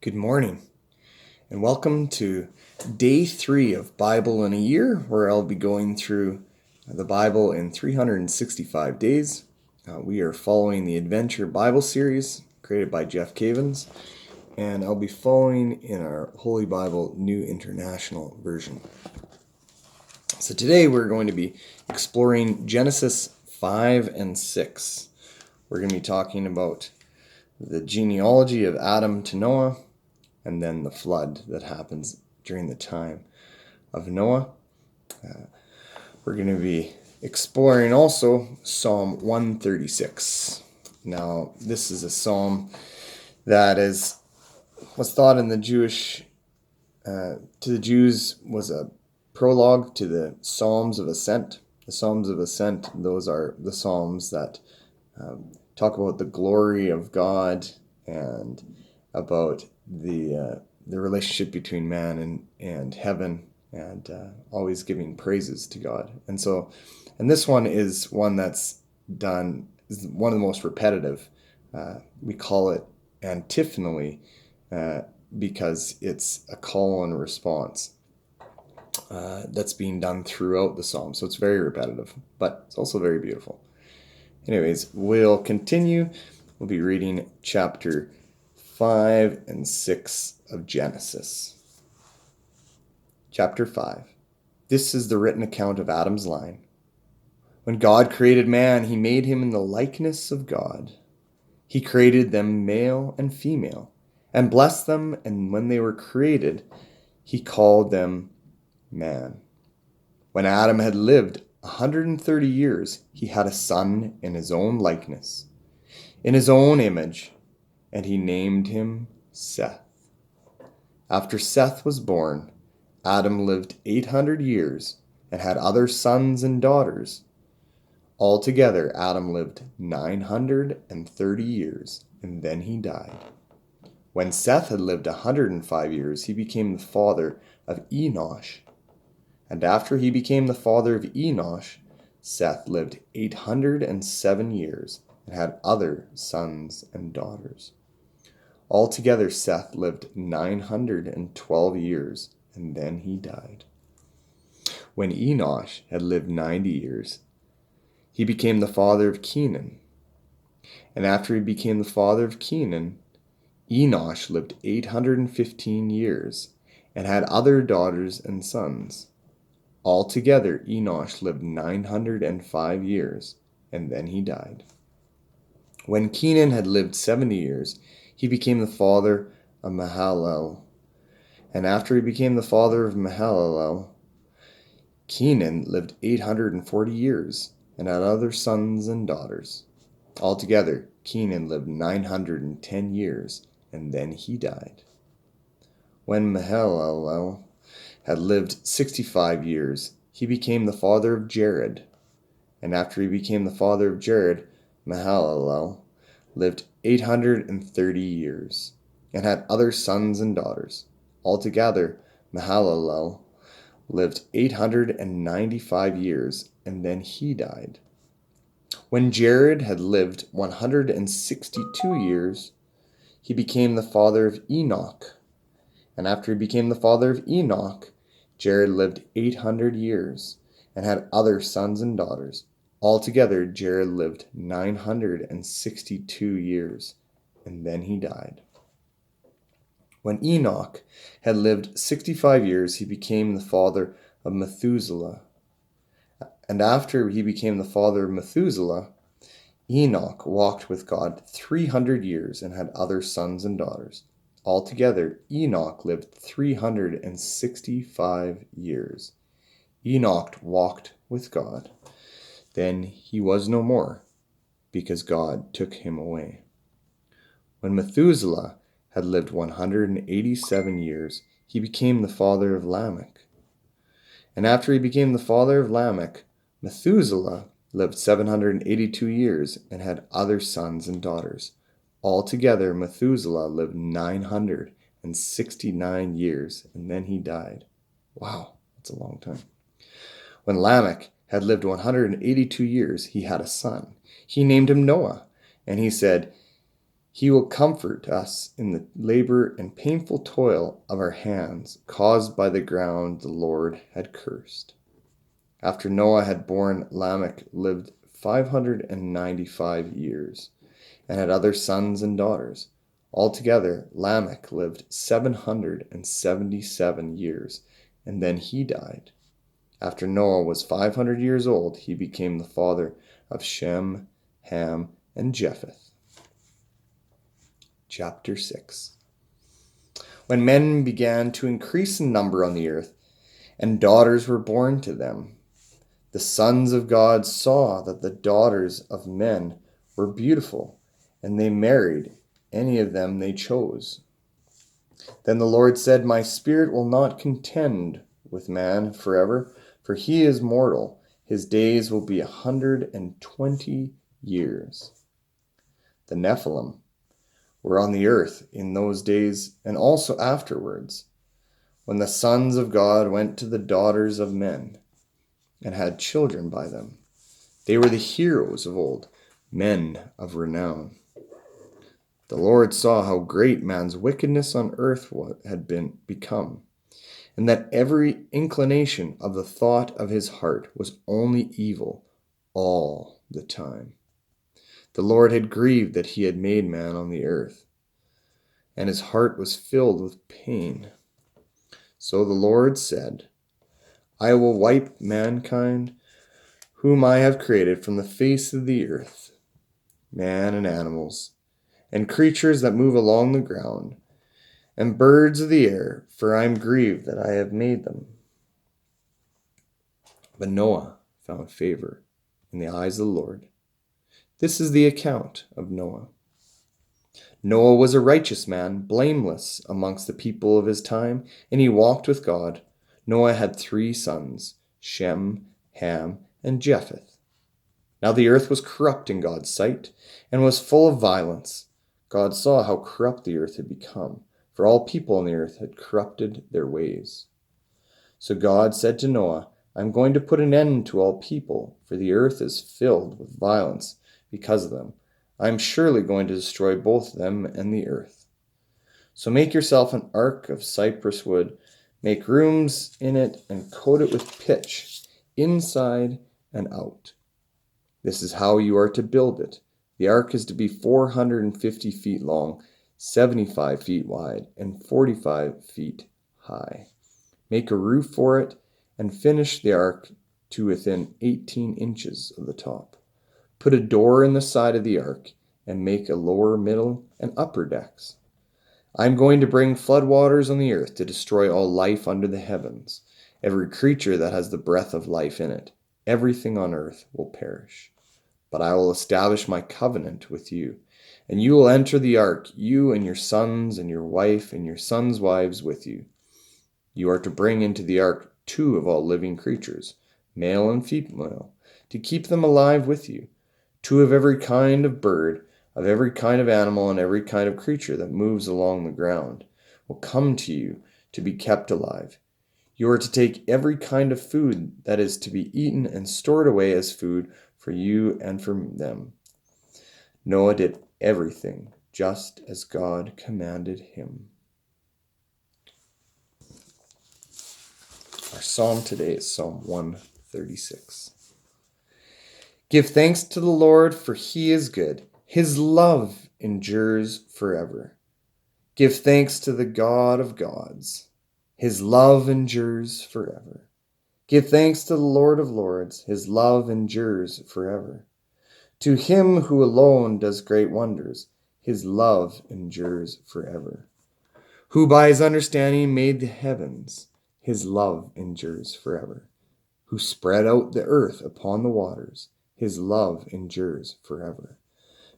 Good morning, and welcome to day 3 of Bible in a Year, where I'll be going through the Bible in 365 days. We are following the Adventure Bible series created by Jeff Cavins, and I'll be following in our Holy Bible New International Version. So today we're going to be exploring Genesis 5 and 6. We're going to be talking about the genealogy of Adam to Noah, and then the flood that happens during the time of Noah. We're going to be exploring also Psalm 136. Now, this is a psalm that was thought in the to the Jews was a prologue to the Psalms of Ascent. The Psalms of Ascent, those are the psalms that talk about the glory of God and about the relationship between man and heaven, and always giving praises to God. And this one is one is one of the most repetitive. We call it antiphonally because it's a call and response that's being done throughout the psalm. So it's very repetitive, but it's also very beautiful. Anyways, we'll continue. We'll be reading chapter 5 and 6 of Genesis. Chapter 5. This is the written account of Adam's line. When God created man, he made him in the likeness of God. He created them male and female, and blessed them, and when they were created, he called them man. When Adam had lived 130 years, he had a son in his own likeness, in his own image, and he named him Seth. After Seth was born, Adam lived 800 years and had other sons and daughters. Altogether, Adam lived 930 years, and then he died. When Seth had lived 105 years, he became the father of Enosh. And after he became the father of Enosh, Seth lived 807 years and had other sons and daughters. Altogether, Seth lived 912 years, and then he died. When Enosh had lived 90 years, he became the father of Kenan. And after he became the father of Kenan, Enosh lived 815 years and had other daughters and sons. Altogether, Enosh lived 905 years, and then he died. When Kenan had lived 70 years, he became the father of Mahalalel. And after he became the father of Mahalalel, Kenan lived 840 years and had other sons and daughters. Altogether, Kenan lived 910 years, and then he died. When Mahalalel had lived 65 years, he became the father of Jared. And after he became the father of Jared, Mahalalel lived 830 years and had other sons and daughters. Altogether, Mahalalel lived 895 years, and then he died. When Jared had lived 162 years, he became the father of Enoch. And after he became the father of Enoch, Jared lived 800 years and had other sons and daughters. Altogether, Jared lived 962 years, and then he died. When Enoch had lived 65 years, he became the father of Methuselah. And after he became the father of Methuselah, Enoch walked with God 300 years and had other sons and daughters. Altogether, Enoch lived 365 years. Enoch walked with God. Then he was no more, because God took him away. When Methuselah had lived 187 years, he became the father of Lamech. And after he became the father of Lamech, Methuselah lived 782 years and had other sons and daughters. Altogether, Methuselah lived 969 years, and then he died. Wow, that's a long time. When Lamech had lived 182 years, he had a son. He named him Noah, and he said, He will comfort us in the labor and painful toil of our hands caused by the ground the Lord had cursed. After Noah had born, Lamech lived 595 years and had other sons and daughters. Altogether, Lamech lived 777 years, and then he died. After Noah was 500 years old, he became the father of Shem, Ham, and Japheth. Chapter 6. When men began to increase in number on the earth, and daughters were born to them, the sons of God saw that the daughters of men were beautiful, and they married any of them they chose. Then the Lord said, My spirit will not contend with man forever, for he is mortal. His days will be 120 years. The Nephilim were on the earth in those days and also afterwards, when the sons of God went to the daughters of men and had children by them. They were the heroes of old, men of renown. The Lord saw how great man's wickedness on earth had become, and that every inclination of the thought of his heart was only evil all the time. The Lord had grieved that he had made man on the earth, and his heart was filled with pain. So the Lord said, I will wipe mankind, whom I have created, from the face of the earth, man and animals, and creatures that move along the ground, and birds of the air, for I am grieved that I have made them. But Noah found favor in the eyes of the Lord. This is the account of Noah. Noah was a righteous man, blameless amongst the people of his time, and he walked with God. Noah had 3 sons, Shem, Ham, and Japheth. Now the earth was corrupt in God's sight, and was full of violence. God saw how corrupt the earth had become, for all people on the earth had corrupted their ways. So God said to Noah, I am going to put an end to all people, for the earth is filled with violence because of them. I am surely going to destroy both them and the earth. So make yourself an ark of cypress wood, make rooms in it, and coat it with pitch, inside and out. This is how you are to build it. The ark is to be 450 feet long, 75 feet wide, and 45 feet high. Make a roof for it, and finish the ark to within 18 inches of the top. Put a door in the side of the ark, and make a lower, middle, and upper decks. I am going to bring floodwaters on the earth to destroy all life under the heavens. Every creature that has the breath of life in it, everything on earth will perish. But I will establish my covenant with you, and you will enter the ark, you and your sons and your wife and your sons' wives with you. You are to bring into the ark 2 of all living creatures, male and female, to keep them alive with you, 2 of every kind of bird, of every kind of animal, and every kind of creature that moves along the ground will come to you to be kept alive. You are to take every kind of food that is to be eaten and stored away as food for you and for them. Noah did everything just as God commanded him. Our psalm today is Psalm 136. Give thanks to the Lord, for he is good. His love endures forever. Give thanks to the God of gods. His love endures forever. Give thanks to the Lord of lords. His love endures forever. To him who alone does great wonders, his love endures forever. Who by his understanding made the heavens, his love endures forever. Who spread out the earth upon the waters, his love endures forever.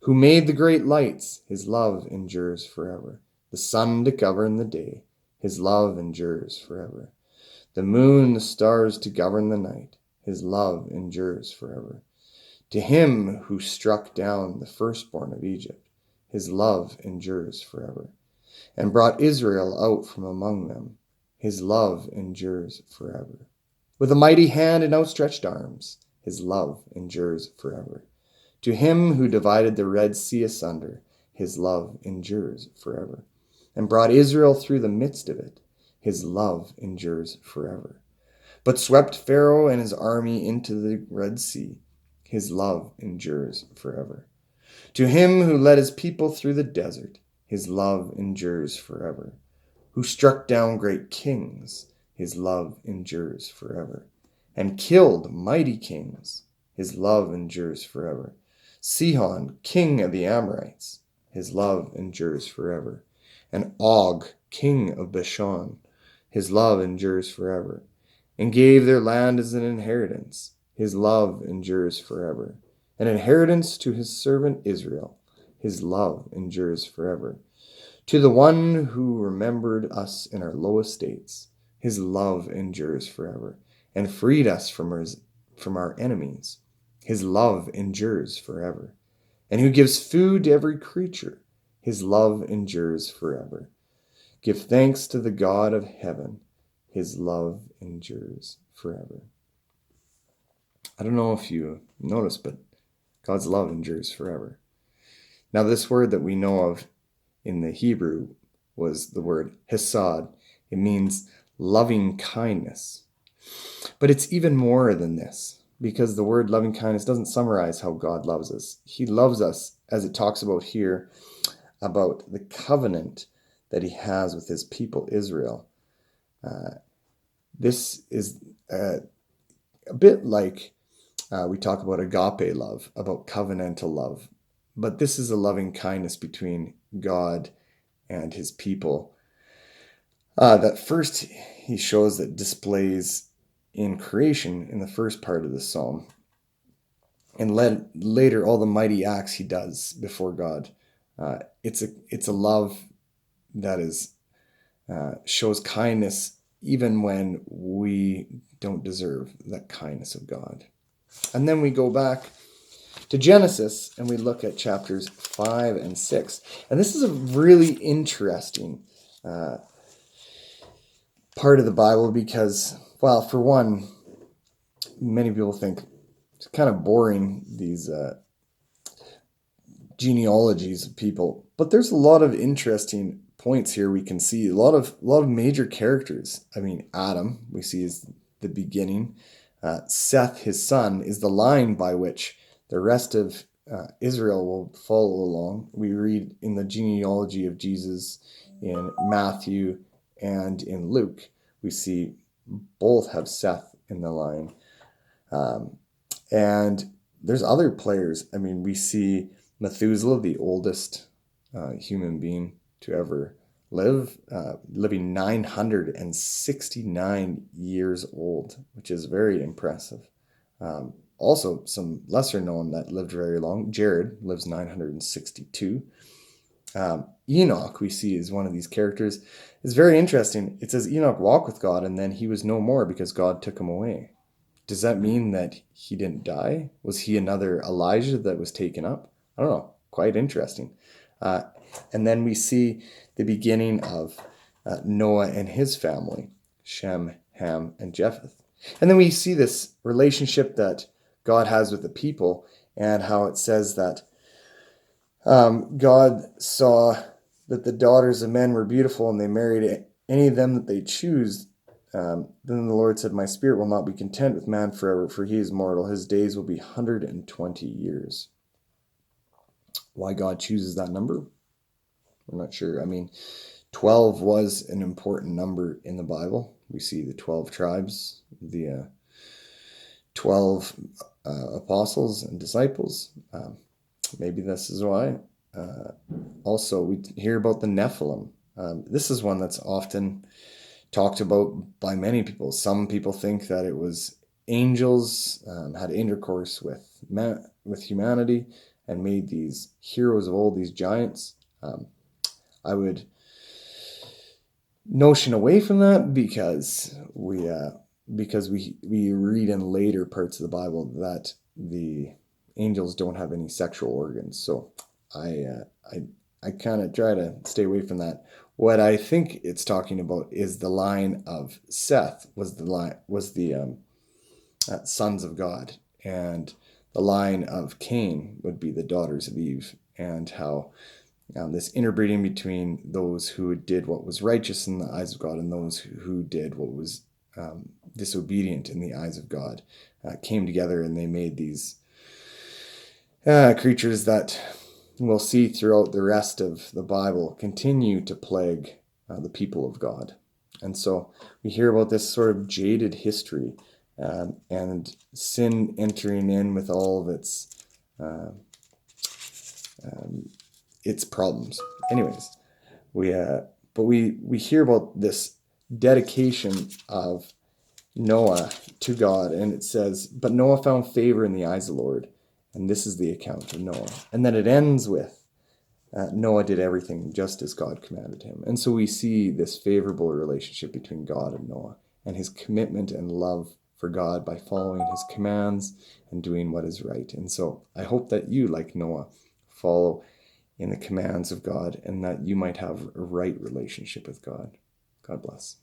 Who made the great lights, his love endures forever. The sun to govern the day, his love endures forever. The moon and the stars to govern the night, his love endures forever. To him who struck down the firstborn of Egypt, his love endures forever, and brought Israel out from among them, his love endures forever. With a mighty hand and outstretched arms, his love endures forever. To him who divided the Red Sea asunder, His love endures forever. And brought Israel through the midst of it. His love endures forever. But swept Pharaoh and his army into the Red Sea. His love endures forever. To him who led his people through the desert, his love endures forever. Who struck down great kings, his love endures forever. And killed mighty kings, his love endures forever. Sihon, king of the Amorites, his love endures forever. And Og, king of Bashan, his love endures forever. And gave their land as an inheritance, his love endures forever. An inheritance to his servant Israel, his love endures forever. To the one who remembered us in our low estates, his love endures forever, and freed us from our enemies, his love endures forever. And who gives food to every creature, his love endures forever. Give thanks to the God of heaven, his love endures forever. I don't know if you noticed, but God's love endures forever. Now, this word that we know of in the Hebrew was the word hesed. It means loving kindness. But it's even more than this, because the word loving kindness doesn't summarize how God loves us. He loves us, as it talks about here, about the covenant that he has with his people Israel. This is a bit like we talk about agape love, about covenantal love. But this is a loving kindness between God and his people that first he shows that displays in creation in the first part of the psalm, and later all the mighty acts he does before God. It's a love that is shows kindness even when we don't deserve that kindness of God. And then we go back to Genesis and we look at chapters 5 and 6. And this is a really interesting part of the Bible because, well, for one, many people think it's kind of boring, these genealogies of people. But there's a lot of interesting points here we can see. A lot of major characters. I mean, Adam, we see is the beginning. Seth, his son, is the line by which the rest of Israel will follow along. We read in the genealogy of Jesus in Matthew and in Luke. We see both have Seth in the line. And there's other players. I mean, we see Methuselah, the oldest human being to ever live, living 969 years old, which is very impressive. Also, some lesser known that lived very long. Jared lives 962. Enoch, we see, is one of these characters. It's very interesting. It says Enoch walked with God, and then he was no more because God took him away. Does that mean that he didn't die? Was he another Elijah that was taken up? I don't know. Quite interesting. And then we see the beginning of Noah and his family, Shem, Ham, and Japheth. And then we see this relationship that God has with the people and how it says that God saw that the daughters of men were beautiful and they married any of them that they choose. Then the Lord said, my spirit will not be content with man forever, for he is mortal. His days will be 120 years. Why God chooses that number? We're not sure. I mean, 12 was an important number in the Bible. We see the 12 tribes, the 12 apostles and disciples. Maybe this is why. Also, we hear about the Nephilim. This is one that's often talked about by many people. Some people think that it was angels had intercourse with humanity and made these heroes of old, these giants. I would notion away from that because we read in later parts of the Bible that the angels don't have any sexual organs. So I kind of try to stay away from that. What I think it's talking about is the line of Seth was the sons of God, and the line of Cain would be the daughters of Eve, and how this interbreeding between those who did what was righteous in the eyes of God and those who did what was disobedient in the eyes of God, came together, and they made these creatures that we'll see throughout the rest of the Bible continue to plague the people of God. And so we hear about this sort of jaded history, and sin entering in with all of its problems. Anyways, we hear about this dedication of Noah to God, and it says, "But Noah found favor in the eyes of the Lord," and this is the account of Noah. And then it ends with, Noah did everything just as God commanded him. And so we see this favorable relationship between God and Noah, and his commitment and love for God by following his commands and doing what is right. And so I hope that you, like Noah, follow in the commands of God, and that you might have a right relationship with God. God bless.